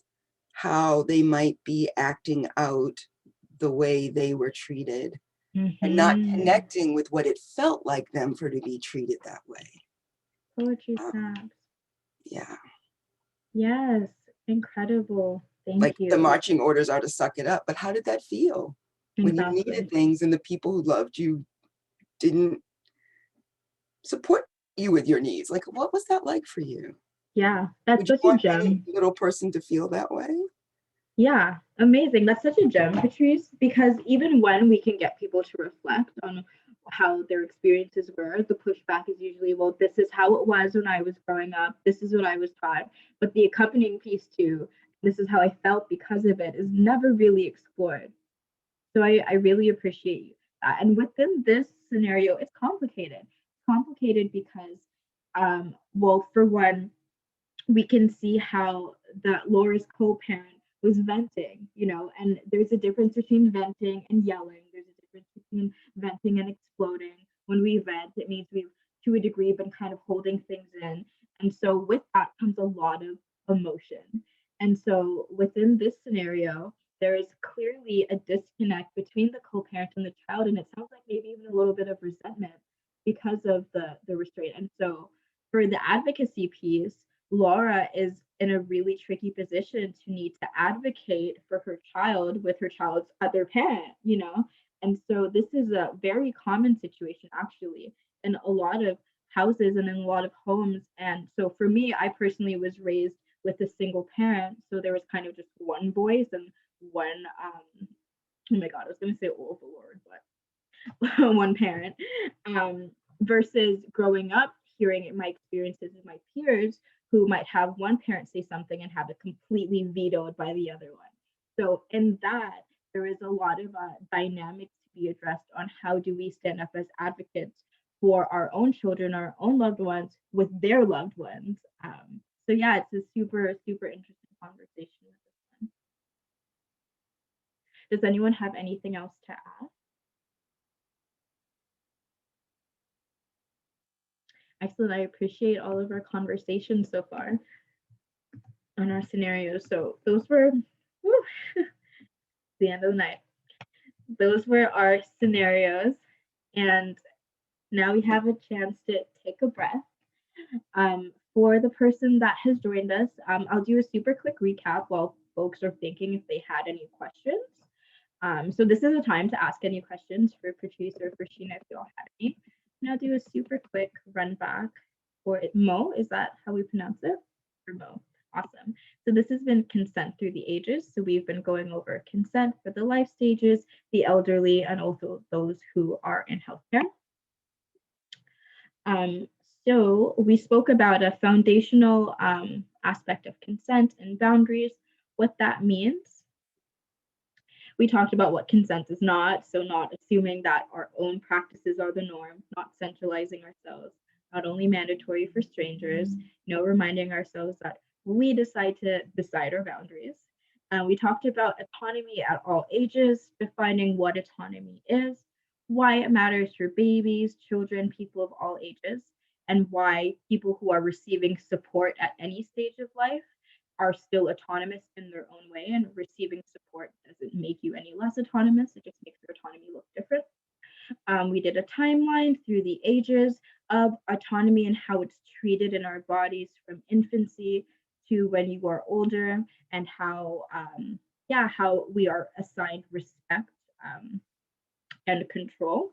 how they might be acting out the way they were treated. And not connecting with what it felt like them to be treated that way. Poetry snaps. Yeah. Yes, incredible. Thank like you. The marching orders are to suck it up, but how did that feel? When you needed things and the people who loved you didn't support you with your needs? Like, what was that like for you? Yeah, that's Would such a gem. Any little person to feel that way? Yeah, amazing. That's such a gem, Patrice, because even when we can get people to reflect on how their experiences were, the pushback is usually, well, this is how it was when I was growing up. This is what I was taught. But the accompanying piece too, this is how I felt because of it, is never really explored. So I really appreciate that. And within this scenario, it's complicated. It's complicated because, well, for one, we can see how that Laura's co-parent was venting, you know, and there's a difference between venting and yelling. There's a difference between venting and exploding. When we vent, it means we've, to a degree, been kind of holding things in. And so with that comes a lot of emotion. And so within this scenario, there is clearly a disconnect between the co-parent and the child. And it sounds like maybe even a little bit of resentment because of the restraint. And so for the advocacy piece, Laura is in a really tricky position to need to advocate for her child with her child's other parent, you know? And so this is a very common situation actually in a lot of houses and in a lot of homes. And so for me, I personally was raised with a single parent. So there was kind of just one voice and one, oh my God, I was going to say overlord, but one parent, versus growing up, hearing my experiences with my peers who might have one parent say something and have it completely vetoed by the other one. So in that, there is a lot of dynamics to be addressed on how do we stand up as advocates for our own children, our own loved ones with their loved ones. So yeah, it's a super, super interesting conversation with this one. Does anyone have anything else to add? Excellent. I appreciate all of our conversations so far on our scenarios. So those were the end of the night. Those were our scenarios. And now we have a chance to take a breath. for the person that has joined us, I'll do a super quick recap while folks are thinking if they had any questions. So this is a time to ask any questions for Patrice or for Sheena if you all had any. And I'll do a super quick run back for it. Mo, is that how we pronounce it? Or Mo? Awesome. So this has been consent through the ages. So we've been going over consent for the life stages, the elderly, and also those who are in healthcare. So we spoke about a foundational aspect of consent and boundaries, what that means. We talked about what consent is not, so not assuming that our own practices are the norm, not centralizing ourselves, not only mandatory for strangers, reminding ourselves that we decide to decide our boundaries. We talked about autonomy at all ages, defining what autonomy is, why it matters for babies, children, people of all ages, and why people who are receiving support at any stage of life are still autonomous in their own way, and receiving support doesn't make you any less autonomous, it just makes your autonomy look different. We did a timeline through the ages of autonomy and how it's treated in our bodies from infancy to when you are older, and how we are assigned respect and control.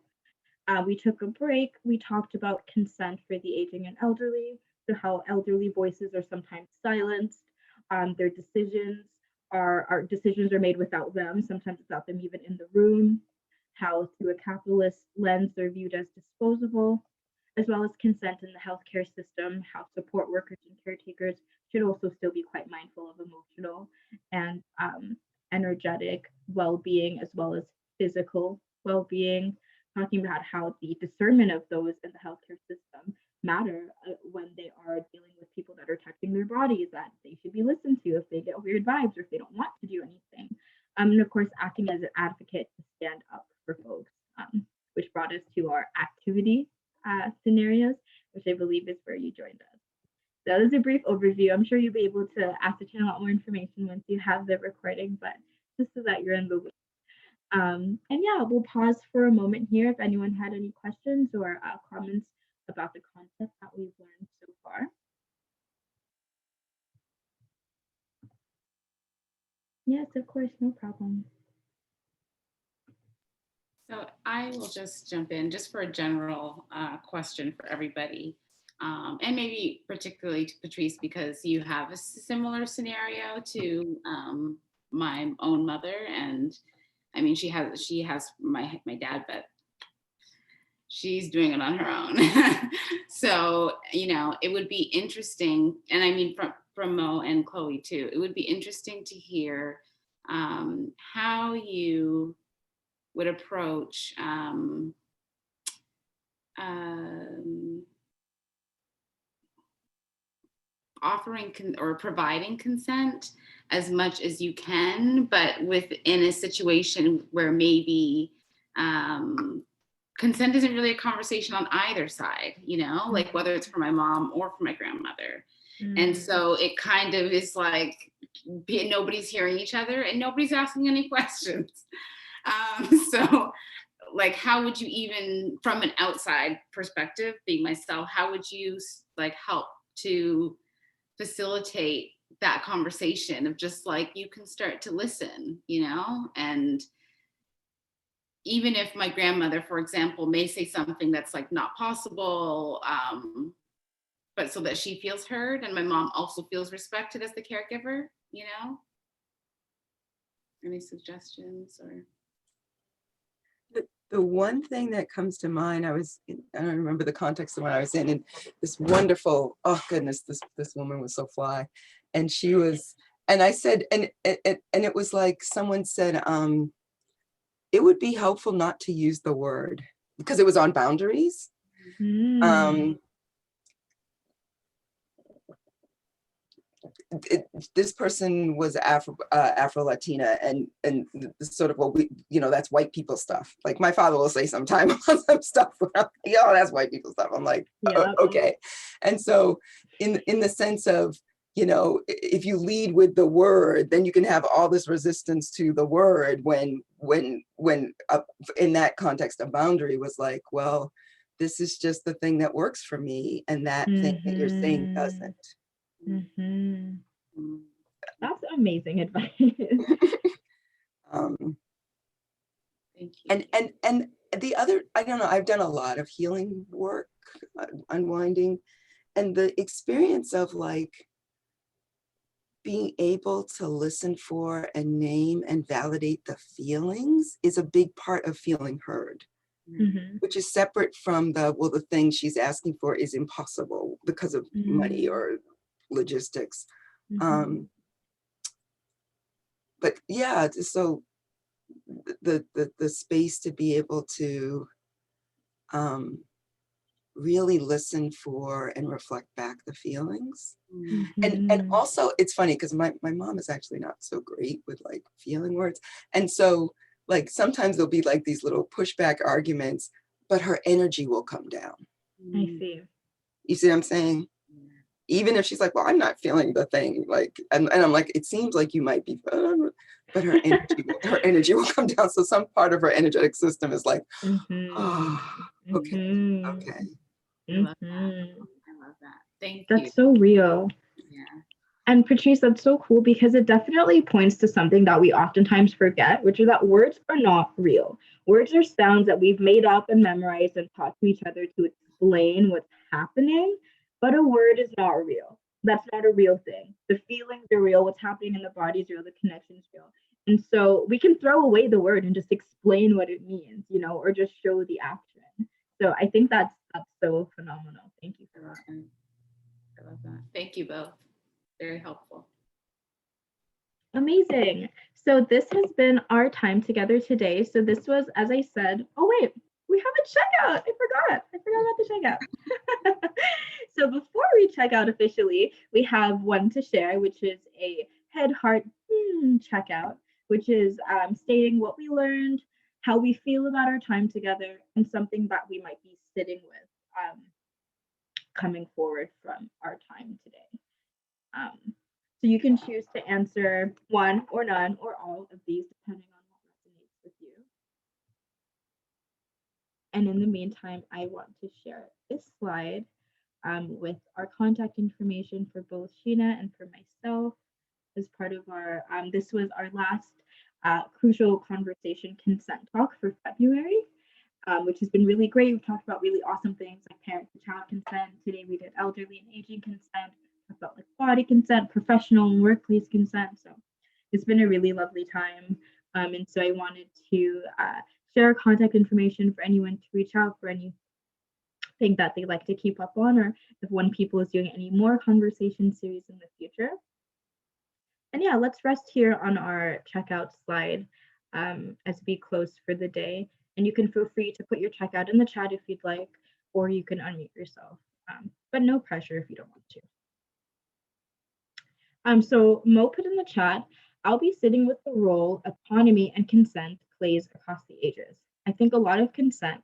We took a break. We talked about consent for the aging and elderly, so how elderly voices are sometimes silenced. Their decisions are made without them, sometimes without them even in the room. How through a capitalist lens they're viewed as disposable, as well as consent in the healthcare system, how support workers and caretakers should also still be quite mindful of emotional and energetic well-being, as well as physical well-being, talking about how the discernment of those in the healthcare system matter when they are dealing with people that are touching their bodies, that they should be listened to if they get weird vibes or if they don't want to do anything. And of course, acting as an advocate to stand up for folks, which brought us to our activity scenarios, which I believe is where you joined us. So that was a brief overview. I'm sure you'll be able to ascertain a lot more information once you have the recording, but just so that you're in the loop. And yeah, we'll pause for a moment here if anyone had any questions or comments about the concept that we've learned so far. Yes, of course, no problem. So I will just jump in just for a general question for everybody. And maybe particularly to Patrice, because you have a similar scenario to my own mother. And I mean, she has my dad, but she's doing it on her own. So, it would be interesting. And I mean, from Mo and Chloe too, it would be interesting to hear how you would approach offering or providing consent as much as you can, but within a situation where maybe consent isn't really a conversation on either side, like whether it's for my mom or for my grandmother. And so it kind of is like nobody's hearing each other and nobody's asking any questions. So like, how would you, even from an outside perspective, being myself, how would you like help to facilitate that conversation of just like, you can start to listen, and even if my grandmother, for example, may say something that's like not possible, but so that she feels heard and my mom also feels respected as the caregiver, Any suggestions or? The one thing that comes to mind, I don't remember the context of what I was in, and this wonderful, oh goodness, this woman was so fly. And she was, and I said, and it was like someone said, it would be helpful not to use the word, because it was on boundaries. This person was Afro-Latina, and sort of what we, that's white people stuff. Like my father will say sometimes some stuff, that's white people stuff. I'm like, oh, okay. And so in the sense of, if you lead with the word, then you can have all this resistance to the word when in that context, a boundary was like, well, this is just the thing that works for me, and that thing that you're saying doesn't. Mm-hmm. Mm. That's amazing advice. Um, Thank you. and the other, I don't know, I've done a lot of healing work, unwinding, and the experience of like being able to listen for and name and validate the feelings is a big part of feeling heard, Mm-hmm. which is separate from the thing she's asking for is impossible because of money or logistics. Mm-hmm. But yeah, so the space to be able to really listen for and reflect back the feelings. And also it's funny because my mom is actually not so great with like feeling words, and so like sometimes there'll be like these little pushback arguments, but her energy will come down. I see. You see what I'm saying? Even if she's like, well, I'm not feeling the thing, like, and I'm like, it seems like you might be, but her energy will come down. So some part of her energetic system is like, oh, okay, okay. I love that. I love that. Thank you. That's so real. Yeah. And Patrice, that's so cool because it definitely points to something that we oftentimes forget, which is that words are not real. Words are sounds that we've made up and memorized and taught to each other to explain what's happening, but a word is not real. That's not a real thing. The feelings are real, what's happening in the body is real, the connection is real. And so we can throw away the word and just explain what it means, or just show the action. So I think that's so phenomenal. Thank you for that. I love that. Thank you both. Very helpful. Amazing. So this has been our time together today. So this was, as I said, oh wait, we have a checkout. I forgot about the checkout. So before we check out officially, we have one to share, which is a head, heart, checkout, which is stating what we learned, how we feel about our time together, and something that we might be sitting with coming forward from our time today. So you can choose to answer one or none or all of these depending on what resonates with you. And in the meantime, I want to share this slide with our contact information for both Sheena and for myself as part of our, this was our last crucial conversation consent talk for February. Which has been really great. We've talked about really awesome things like parent to child consent. Today we did elderly and aging consent, about like body consent, professional and workplace consent. So it's been a really lovely time. And so I wanted to share contact information for anyone to reach out for anything that they like to keep up on, or if One People is doing any more conversation series in the future. And yeah, let's rest here on our checkout slide as we close for the day. And you can feel free to put your checkout in the chat if you'd like, or you can unmute yourself, but no pressure if you don't want to. So Mo put in the chat, I'll be sitting with the role autonomy and consent plays across the ages. I think a lot of consent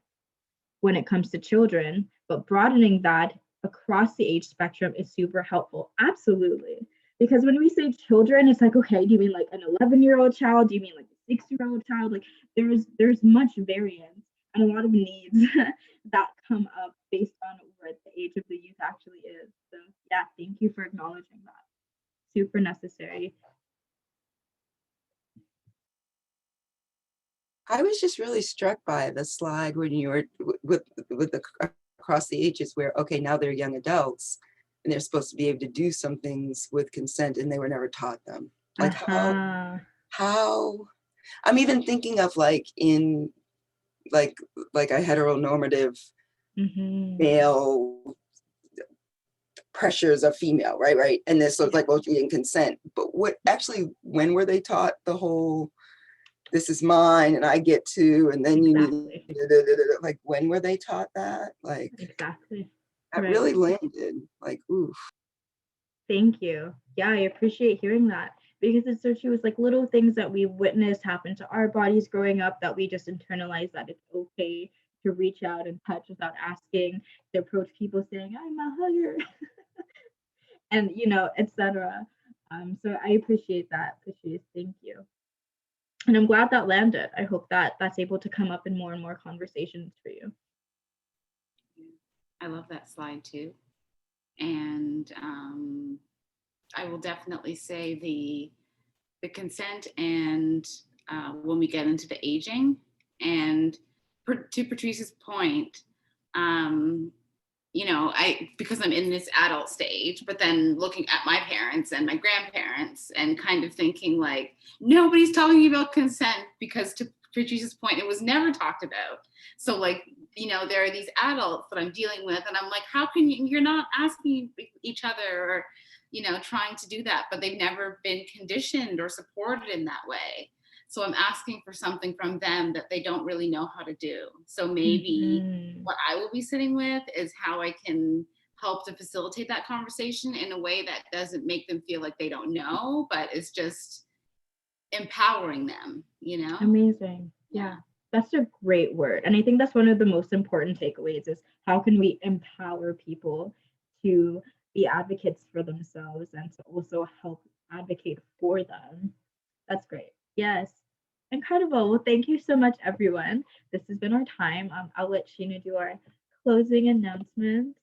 when it comes to children, but broadening that across the age spectrum is super helpful. Absolutely. Because when we say children, it's like, okay, do you mean like an 11-year-old child? Do you mean like a 6-year-old child? Like there's much variance and a lot of needs that come up based on what the age of the youth actually is. So yeah, thank you for acknowledging that. Super necessary. I was just really struck by the slide when you were with the across the ages where, okay, now they're young adults and they're supposed to be able to do some things with consent and they were never taught them. Like how I'm even thinking of like in like a heteronormative male pressures of female, right? And this was like, well, you didn't consent. But what actually, when were they taught the whole, this is mine and I get to, and then you need, like, when were they taught that? Like, exactly. That really landed, like, oof. Thank you. Yeah, I appreciate hearing that because it's so true. It's like little things that we witnessed happen to our bodies growing up that we just internalize that it's okay to reach out and touch without asking, to approach people saying, I'm a hugger, and, etc. So I appreciate that, Patrice. Thank you. And I'm glad that landed. I hope that that's able to come up in more and more conversations for you. I love that slide too. And I will definitely say the consent and when we get into the aging. And to Patrice's point, you know, because I'm in this adult stage, but then looking at my parents and my grandparents and kind of thinking like, nobody's talking about consent, because to Patrice's point, it was never talked about. So like, you know, there are these adults that I'm dealing with, and I'm like, how can you're not asking each other, or, you know, trying to do that, but they've never been conditioned or supported in that way. So I'm asking for something from them that they don't really know how to do. So maybe what I will be sitting with is how I can help to facilitate that conversation in a way that doesn't make them feel like they don't know, but is just empowering them, you know? Amazing. Yeah. That's a great word. And I think that's one of the most important takeaways is how can we empower people to be advocates for themselves and to also help advocate for them. That's great. Yes. Incredible. Well, thank you so much, everyone. This has been our time. I'll let Sheena do our closing announcements.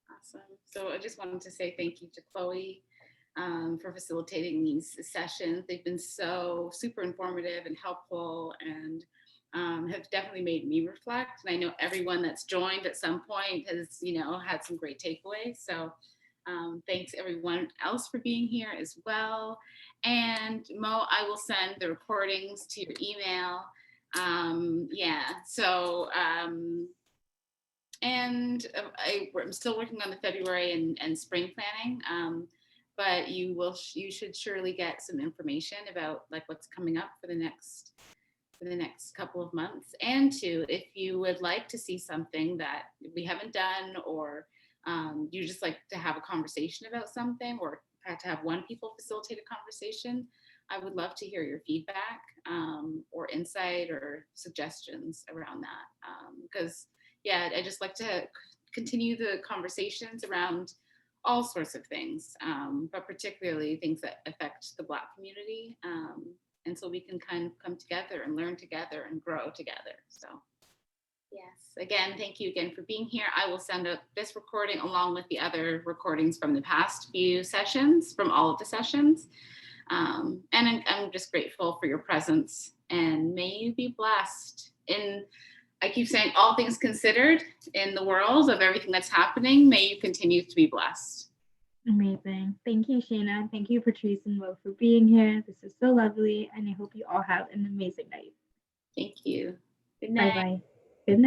Awesome. So I just wanted to say thank you to Chloe for facilitating these sessions. They've been so super informative and helpful, and have definitely made me reflect. And I know everyone that's joined at some point has, you know, had some great takeaways. So thanks everyone else for being here as well. And Mo, I will send the recordings to your email. And I'm still working on the February and spring planning, but you should surely get some information about like what's coming up for the next couple of months. And if you would like to see something that we haven't done, or you just like to have a conversation about something, or to have one people facilitate a conversation, I would love to hear your feedback or insight or suggestions around that. Because I just like to continue the conversations around all sorts of things, but particularly things that affect the Black community. And so we can kind of come together and learn together and grow together. So yes, again, thank you again for being here. I will send out this recording along with the other recordings from the past few sessions, from all of the sessions. And I'm just grateful for your presence, and may you be blessed in, I keep saying, all things considered in the world of everything that's happening. May you continue to be blessed. Amazing. Thank you, Sheena. Thank you, Patrice and Mo, for being here. This is so lovely, and I hope you all have an amazing night. Thank you. Good night. Bye-bye.